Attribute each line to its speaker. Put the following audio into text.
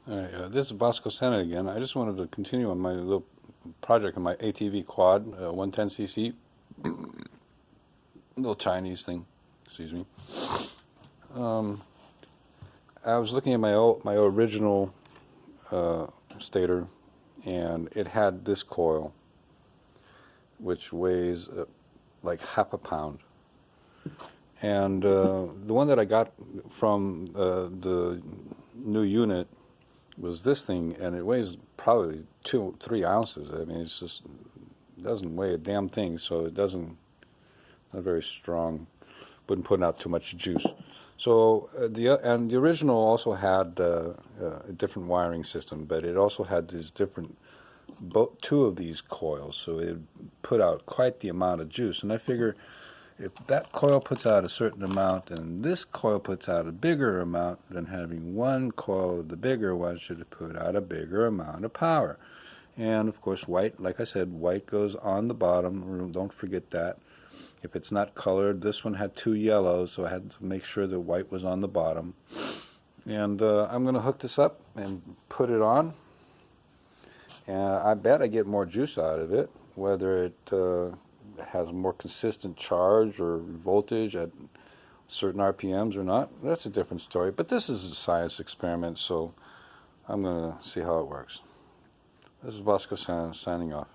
Speaker 1: Alright, this is Vasco Sena again. I just wanted to continue on my little project on my ATV quad, 110cc, little Chinese thing. Excuse me. I was looking at my original Stator, and it had this coil, which weighs like half a pound. And the one that I got from the new unit was this thing, and it weighs probably 2-3 ounces. I mean, it doesn't weigh a damn thing, so it not very strong, wouldn't put out too much juice. So the original also had a different wiring system, but it also had these different two of these coils, so it put out quite the amount of juice. And I figure, if that coil puts out a certain amount and this coil puts out a bigger amount, then having one coil, the bigger one, should put out a bigger amount of power. And of course, white, like I said, white goes on the bottom. Don't forget that. If it's not colored, this one had 2 yellows, so I had to make sure the white was on the bottom. And I'm going to hook this up and put it on. And I bet I get more juice out of it, whether it has more consistent charge or voltage at certain RPMs or not. That's a different story. But this is a science experiment, so I'm going to see how it works. This is Vasco signing off.